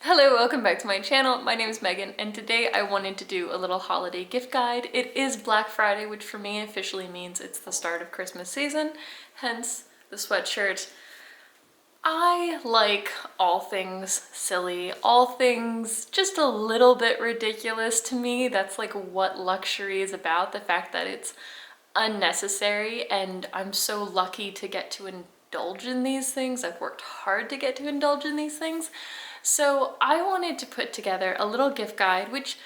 Hello, welcome back to my channel. My name is Megan and today I wanted to do a little holiday gift guide. It is Black Friday, which for me officially means it's the start of Christmas season, hence the sweatshirt. I like all things silly, all things just a little bit ridiculous to me. That's like what luxury is about, the fact that it's unnecessary, and I'm so lucky to get to indulge in these things. I've worked hard to get to indulge in these things. So I wanted to put together a little gift guide, which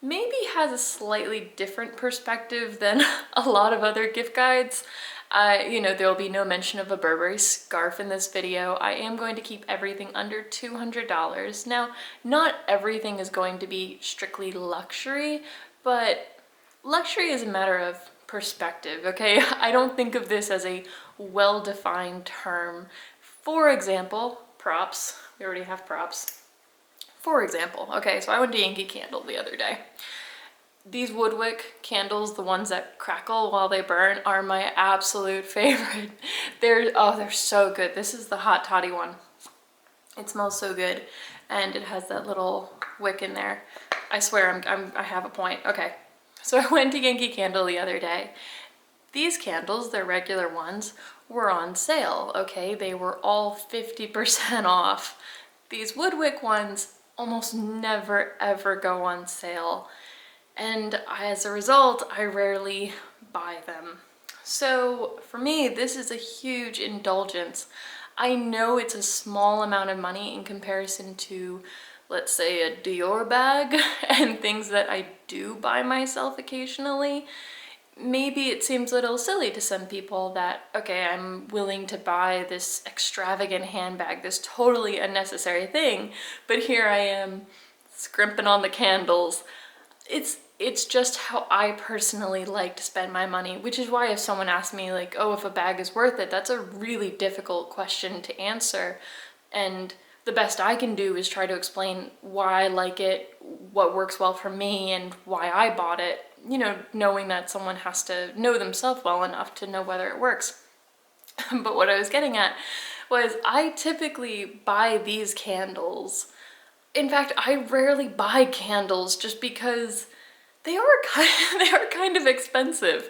maybe has a slightly different perspective than a lot of other gift guides. There'll be no mention of a Burberry scarf in this video. I am going to keep everything under $200. Now, not everything is going to be strictly luxury, but luxury is a matter of perspective, okay? I don't think of this as a well-defined term. For example, props. We already have props. For example, okay, so I went to Yankee Candle the other day. These woodwick candles, the ones that crackle while they burn, are my absolute favorite. They're so good. This is the hot toddy one. It smells so good, and it has that little wick in there. I swear I have a point. Okay, so I went to Yankee Candle the other day. These candles, their regular ones, were on sale, okay? They were all 50% off. These woodwick ones almost never ever go on sale, and as a result, I rarely buy them. So for me, this is a huge indulgence. I know it's a small amount of money in comparison to, let's say, a Dior bag and things that I do buy myself occasionally. Maybe it seems a little silly to some people that, okay, I'm willing to buy this extravagant handbag, this totally unnecessary thing, but here I am scrimping on the candles. It's just how I personally like to spend my money, which is why if someone asks me like, oh, if a bag is worth it, that's a really difficult question to answer. And the best I can do is try to explain why I like it, what works well for me, and why I bought it, you know, knowing that someone has to know themselves well enough to know whether it works. But what I was getting at was I typically buy these candles. In fact, I rarely buy candles just because they are kind of expensive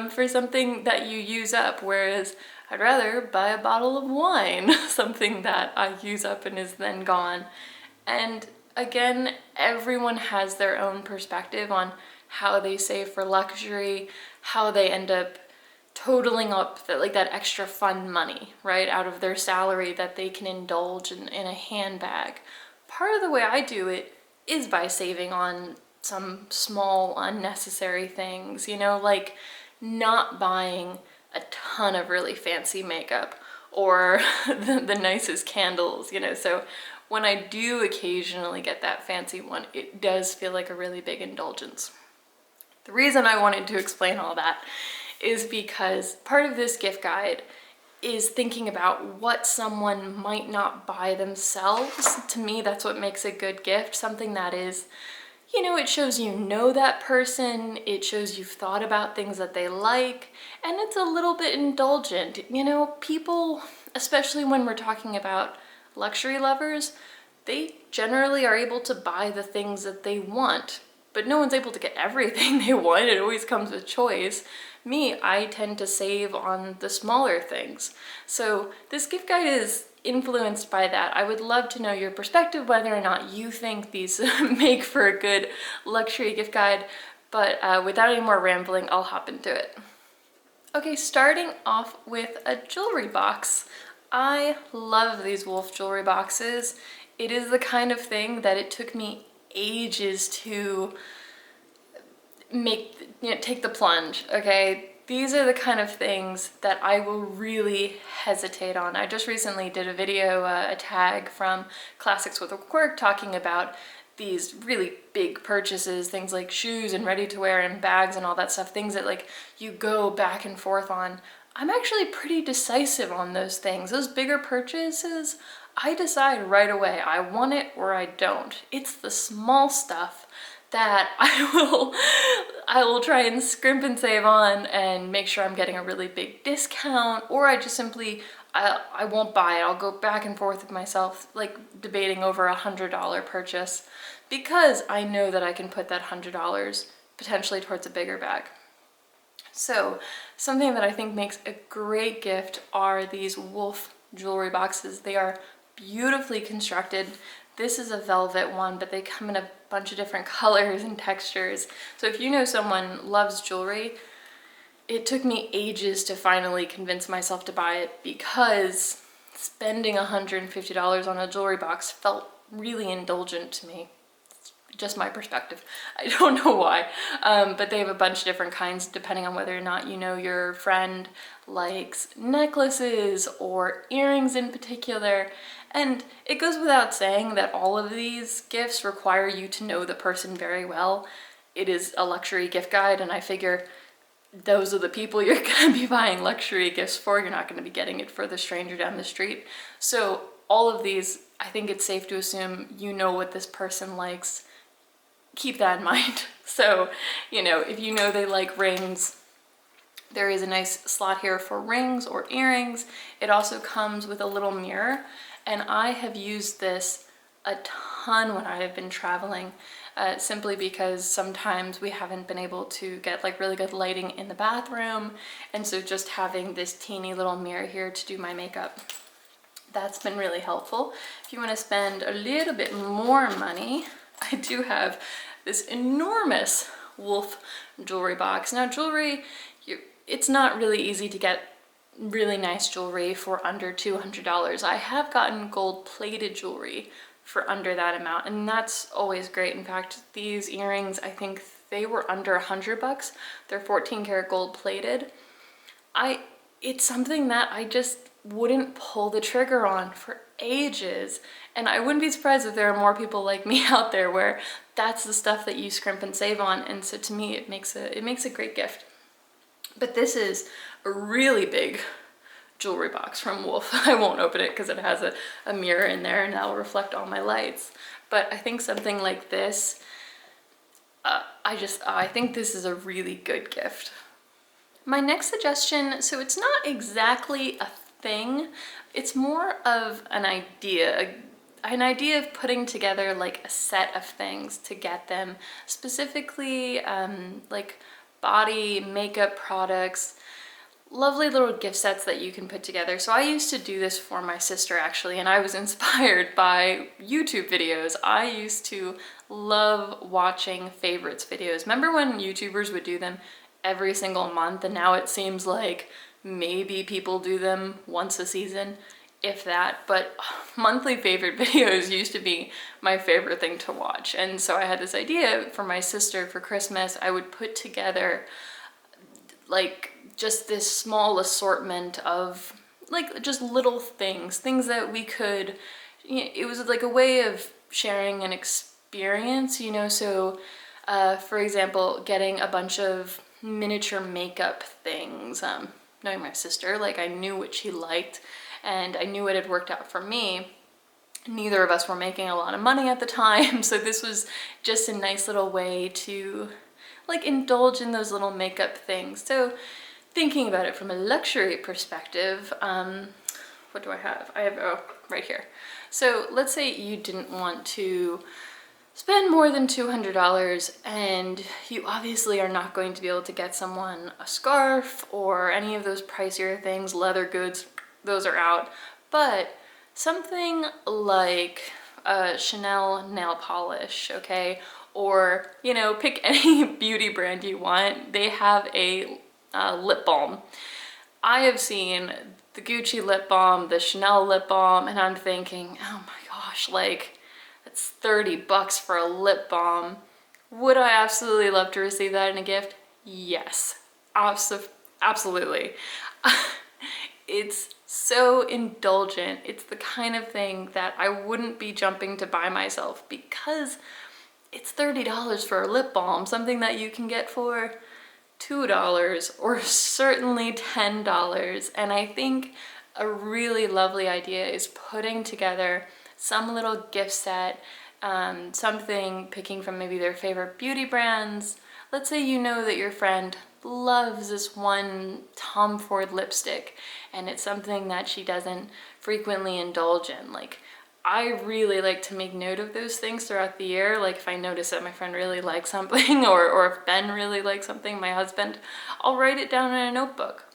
for something that you use up, whereas I'd rather buy a bottle of wine, something that I use up and is then gone. And again, everyone has their own perspective on how they save for luxury, how they end up totaling up that extra fun money, right, out of their salary that they can indulge in a handbag. Part of the way I do it is by saving on some small unnecessary things, you know, like not buying a ton of really fancy makeup or the nicest candles, you know. So when I do occasionally get that fancy one, it does feel like a really big indulgence. The reason I wanted to explain all that is because part of this gift guide is thinking about what someone might not buy themselves. To me, that's what makes a good gift, something that is, you know, it shows you know that person, it shows you've thought about things that they like, and it's a little bit indulgent. You know, people, especially when we're talking about luxury lovers, they generally are able to buy the things that they want, but no one's able to get everything they want. It always comes with choice. Me, I tend to save on the smaller things. So this gift guide is influenced by that. I would love to know your perspective, whether or not you think these make for a good luxury gift guide, but without any more rambling, I'll hop into it. Okay, starting off with a jewelry box. I love these Wolf jewelry boxes. It is the kind of thing that it took me ages to take the plunge, okay? These are the kind of things that I will really hesitate on. I just recently did a video, a tag from Classics with a Quirk, talking about these really big purchases, things like shoes and ready-to-wear and bags and all that stuff, things that like you go back and forth on. I'm actually pretty decisive on those things. Those bigger purchases, I decide right away. I want it or I don't. It's the small stuff that I will try and scrimp and save on and make sure I'm getting a really big discount, or I just simply I won't buy it. I'll go back and forth with myself, like debating over $100 purchase, because I know that I can put that $100 potentially towards a bigger bag. So something that I think makes a great gift are these wolf jewelry boxes. They are beautifully constructed. This is a velvet one, but they come in a bunch of different colors and textures. So if you know someone loves jewelry, it took me ages to finally convince myself to buy it, because spending $150 on a jewelry box felt really indulgent to me. Just my perspective. I don't know why, but they have a bunch of different kinds depending on whether or not you know your friend likes necklaces or earrings in particular. And it goes without saying that all of these gifts require you to know the person very well. It is a luxury gift guide, and I figure those are the people you're going to be buying luxury gifts for. You're not going to be getting it for the stranger down the street. So all of these, I think it's safe to assume you know what this person likes. Keep that in mind. So, you know, if you know they like rings, there is a nice slot here for rings or earrings. It also comes with a little mirror, and I have used this a ton when I have been traveling, simply because sometimes we haven't been able to get like really good lighting in the bathroom, and so just having this teeny little mirror here to do my makeup, that's been really helpful. If you want to spend a little bit more money, I do have this enormous wolf jewelry box. Now jewelry, it's not really easy to get really nice jewelry for under $200. I have gotten gold plated jewelry for under that amount, and that's always great. In fact, these earrings, I think they were under $100. They're 14 karat gold plated. It's something that I just wouldn't pull the trigger on for ages, and I wouldn't be surprised if there are more people like me out there where that's the stuff that you scrimp and save on. And so to me, it makes a great gift. But this is a really big jewelry box from Wolf. I won't open it because it has a mirror in there and that'll reflect all my lights. But I think something like this, I think this is a really good gift. My next suggestion, so it's not exactly a thing, it's more of an idea of putting together like a set of things to get them, specifically like body makeup products, lovely little gift sets that you can put together. So I used to do this for my sister actually, and I was inspired by YouTube videos. I used to love watching favorites videos. Remember when YouTubers would do them every single month, and now it seems like maybe people do them once a season, if that. But monthly favorite videos used to be my favorite thing to watch. And so I had this idea for my sister for Christmas. I would put together like just this small assortment of like just little things that we could, it was like a way of sharing an experience, you know. So for example, getting a bunch of miniature makeup things. Knowing my sister, like I knew what she liked and I knew it had worked out for me. Neither of us were making a lot of money at the time, so this was just a nice little way to like indulge in those little makeup things. So thinking about it from a luxury perspective, what do I have? I have, oh, right here. So let's say you didn't want to spend more than $200, and you obviously are not going to be able to get someone a scarf or any of those pricier things, leather goods, those are out. But something like a Chanel nail polish, okay? Or, you know, pick any beauty brand you want. They have a lip balm. I have seen the Gucci lip balm, the Chanel lip balm, and I'm thinking, oh my gosh, like, it's $30 for a lip balm. Would I absolutely love to receive that in a gift? Yes, absolutely. It's so indulgent. It's the kind of thing that I wouldn't be jumping to buy myself, because it's $30 for a lip balm, something that you can get for $2 or certainly $10. And I think a really lovely idea is putting together some little gift set, something picking from maybe their favorite beauty brands. Let's say you know that your friend loves this one Tom Ford lipstick, and it's something that she doesn't frequently indulge in. Like, I really like to make note of those things throughout the year. Like, if I notice that my friend really likes something, or if Ben really likes something, my husband, I'll write it down in a notebook.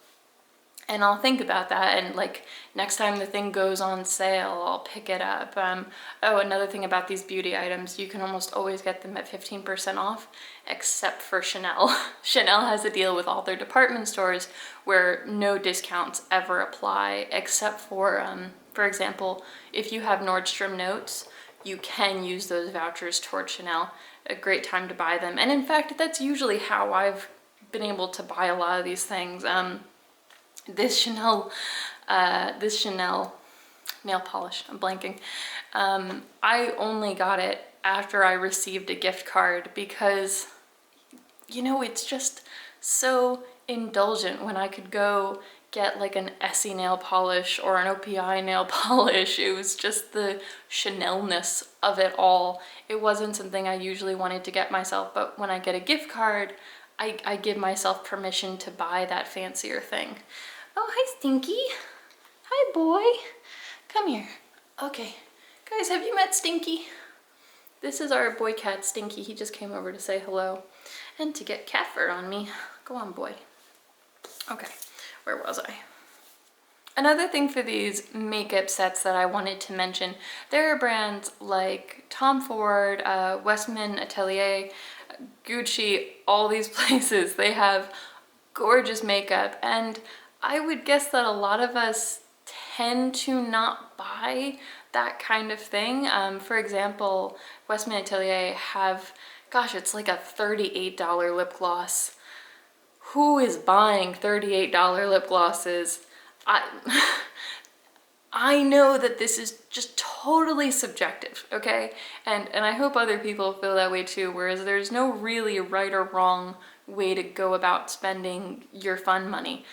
And I'll think about that, and like next time the thing goes on sale, I'll pick it up. Oh, another thing about these beauty items, you can almost always get them at 15% off, except for Chanel. Chanel has a deal with all their department stores where no discounts ever apply, except for example, if you have Nordstrom notes, you can use those vouchers toward Chanel. A great time to buy them. And in fact, that's usually how I've been able to buy a lot of these things. This Chanel nail polish, I'm blanking. I only got it after I received a gift card because, you know, it's just so indulgent when I could go get like an Essie nail polish or an OPI nail polish. It was just the Chanel-ness of it all. It wasn't something I usually wanted to get myself, but when I get a gift card, I give myself permission to buy that fancier thing. Oh, hi, Stinky. Hi, boy. Come here. Okay. Guys, have you met Stinky? This is our boy cat, Stinky. He just came over to say hello and to get cat fur on me. Go on, boy. Okay, where was I? Another thing for these makeup sets that I wanted to mention, there are brands like Tom Ford, Westman Atelier, Gucci, all these places. They have gorgeous makeup, and I would guess that a lot of us tend to not buy that kind of thing. For example, Westman Atelier have, gosh, it's like a $38 lip gloss. Who is buying $38 lip glosses? I know that this is just totally subjective, okay? And I hope other people feel that way too, whereas there's no really right or wrong way to go about spending your fun money.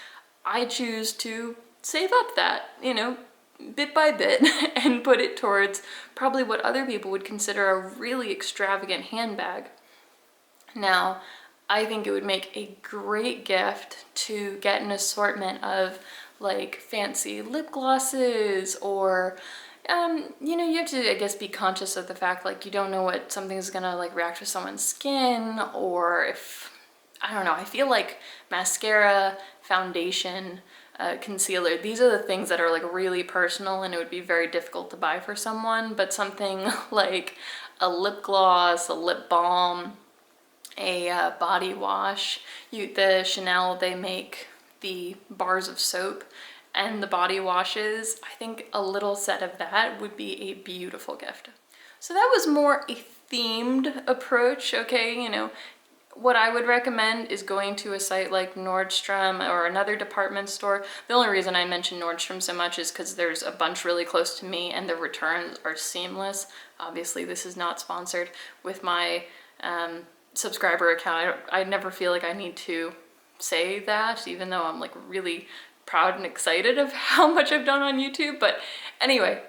I choose to save up that, you know, bit by bit and put it towards probably what other people would consider a really extravagant handbag. Now, I think it would make a great gift to get an assortment of like fancy lip glosses, or you know, you have to, I guess, be conscious of the fact like you don't know what something's gonna like react with someone's skin, or if, I don't know, I feel like mascara, foundation, concealer, these are the things that are like really personal and it would be very difficult to buy for someone, but something like a lip gloss, a lip balm, a body wash. The Chanel, they make the bars of soap and the body washes. I think a little set of that would be a beautiful gift. So that was more a themed approach, okay? You know, what I would recommend is going to a site like Nordstrom or another department store. The only reason I mention Nordstrom so much is because there's a bunch really close to me and the returns are seamless. Obviously, this is not sponsored. With my subscriber account, I never feel like I need to say that, even though I'm like really proud and excited of how much I've done on YouTube. But anyway,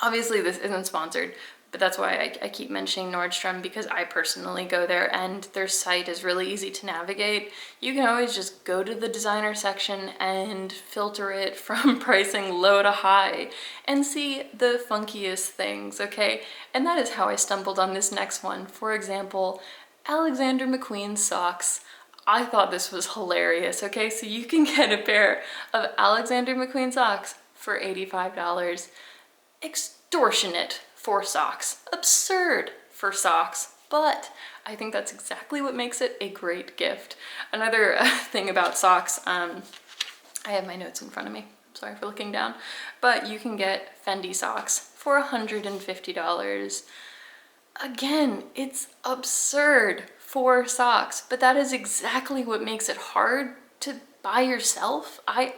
obviously this isn't sponsored, but that's why I keep mentioning Nordstrom, because I personally go there and their site is really easy to navigate. You can always just go to the designer section and filter it from pricing low to high and see the funkiest things, okay? And that is how I stumbled on this next one. For example, Alexander McQueen socks. I thought this was hilarious, okay? So you can get a pair of Alexander McQueen socks for $85. Extortionate for socks. Absurd for socks. But I think that's exactly what makes it a great gift. Another thing about socks, I have my notes in front of me. Sorry for looking down. But you can get Fendi socks for $150. Again, it's absurd for socks, but that is exactly what makes it hard to buy yourself. I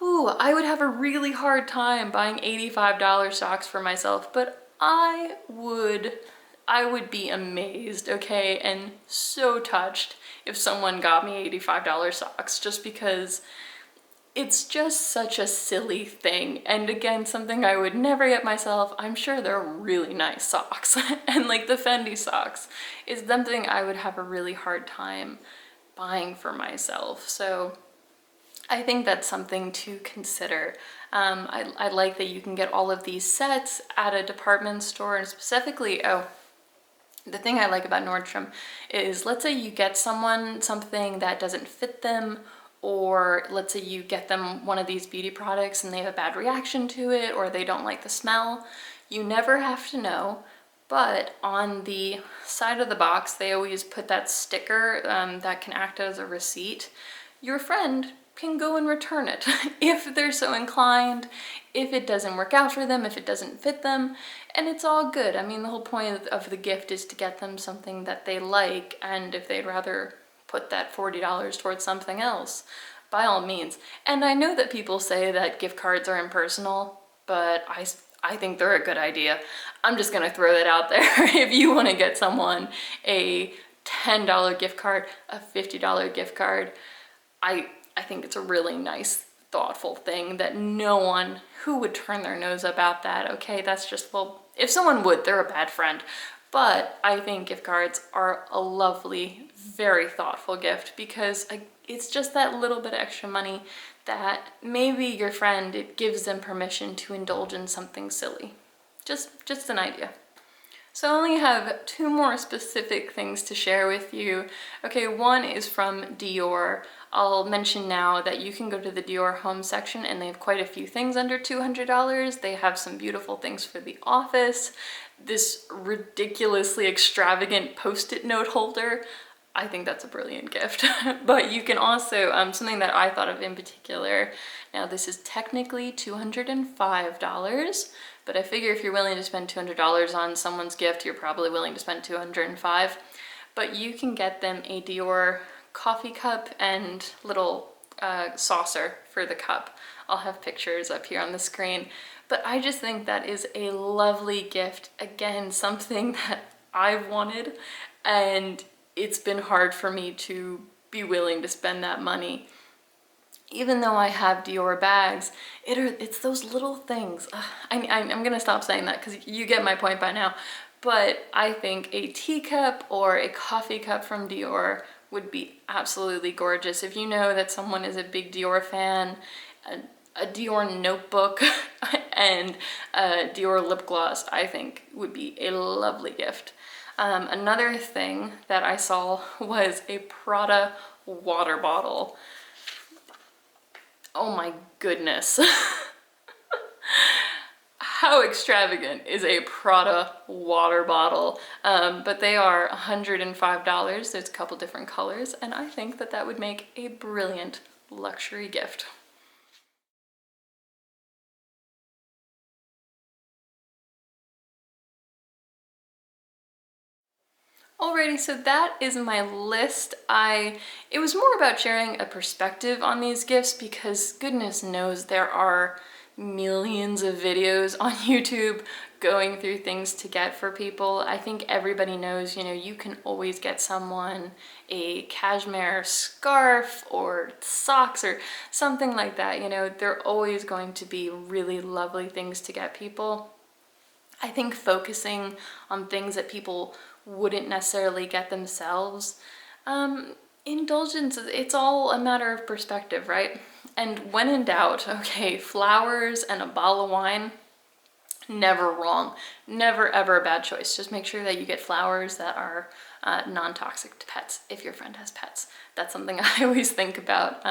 would have a really hard time buying $85 socks for myself, but I would be amazed, okay, and so touched if someone got me $85 socks, just because it's just such a silly thing. And again, something I would never get myself. I'm sure they're really nice socks. And like the Fendi socks is something I would have a really hard time buying for myself. So I think that's something to consider. I like that you can get all of these sets at a department store, and specifically, the thing I like about Nordstrom is, let's say you get someone something that doesn't fit them, or let's say you get them one of these beauty products and they have a bad reaction to it, or they don't like the smell. You never have to know, but on the side of the box, they always put that sticker that can act as a receipt. Your friend can go and return it if they're so inclined, if it doesn't work out for them, if it doesn't fit them, and it's all good. I mean, the whole point of the gift is to get them something that they like, and if they'd rather put that $40 towards something else, by all means. And I know that people say that gift cards are impersonal, but I think they're a good idea. I'm just gonna throw that out there. If you wanna get someone a $10 gift card, a $50 gift card, I think it's a really nice, thoughtful thing that no one who would turn their nose up at that. Okay, that's just, well, if someone would, they're a bad friend. But I think gift cards are a lovely, very thoughtful gift, because it's just that little bit of extra money that maybe your friend, it gives them permission to indulge in something silly. Just an idea. So I only have 2 more specific things to share with you. Okay, one is from Dior. I'll mention now that you can go to the Dior home section and they have quite a few things under $200. They have some beautiful things for the office. This ridiculously extravagant Post-it note holder. I think that's a brilliant gift. But you can also, something that I thought of in particular, now this is technically $205, but I figure if you're willing to spend $200 on someone's gift, you're probably willing to spend $205. But you can get them a Dior coffee cup and little saucer for the cup. I'll have pictures up here on the screen. But I just think that is a lovely gift. Again, something that I've wanted, and it's been hard for me to be willing to spend that money. Even though I have Dior bags, it's those little things. I'm gonna stop saying that because you get my point by now. But I think a teacup or a coffee cup from Dior would be absolutely gorgeous. If you know that someone is a big Dior fan, a Dior notebook and a Dior lip gloss, I think would be a lovely gift. Another thing that I saw was a Prada water bottle. Oh my goodness. How extravagant is a Prada water bottle? But they are $105. There's a couple different colors, and I think that that would make a brilliant luxury gift. Alrighty, so that is my list. It was more about sharing a perspective on these gifts, because goodness knows there are millions of videos on YouTube going through things to get for people. I think everybody knows, you know, you can always get someone a cashmere scarf or socks or something like that. You know, they're always going to be really lovely things to get people. I think focusing on things that people wouldn't necessarily get themselves, indulgence, it's all a matter of perspective, right? And when in doubt, okay, flowers and a bottle of wine, never wrong. Never ever a bad choice. Just make sure that you get flowers that are non-toxic to pets, if your friend has pets. That's something I always think about.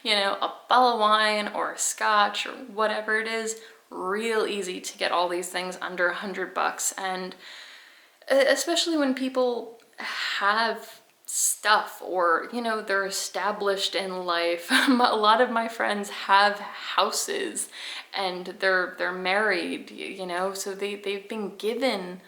You know, a bottle of wine or a scotch or whatever it is, real easy to get all these things under $100. And especially when people have stuff, or you know, they're established in life. A lot of my friends have houses and they're married, you know, so they've been given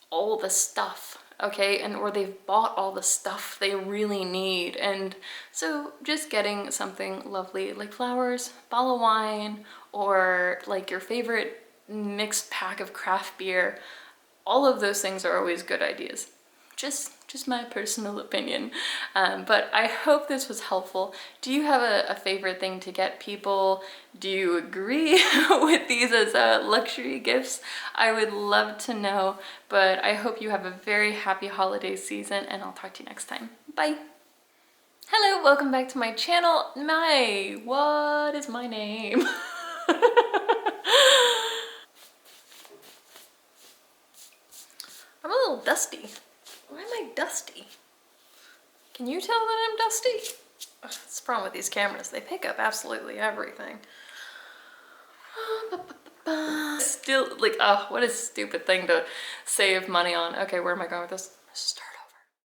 all the stuff, okay, and or they've bought all the stuff they really need. And so just getting something lovely like flowers, bottle of wine, or like your favorite mixed pack of craft beer, all of those things are always good ideas. Just my personal opinion. But I hope this was helpful. Do you have a favorite thing to get people? Do you agree with these as luxury gifts? I would love to know, but I hope you have a very happy holiday season, and I'll talk to you next time. Bye. Hello, welcome back to my channel. What is my name? I'm a little dusty. Why am I dusty? Can you tell that I'm dusty? Ugh, that's the problem with these cameras. They pick up absolutely everything. Still, like, oh, what a stupid thing to save money on. Okay, where am I going with this? Start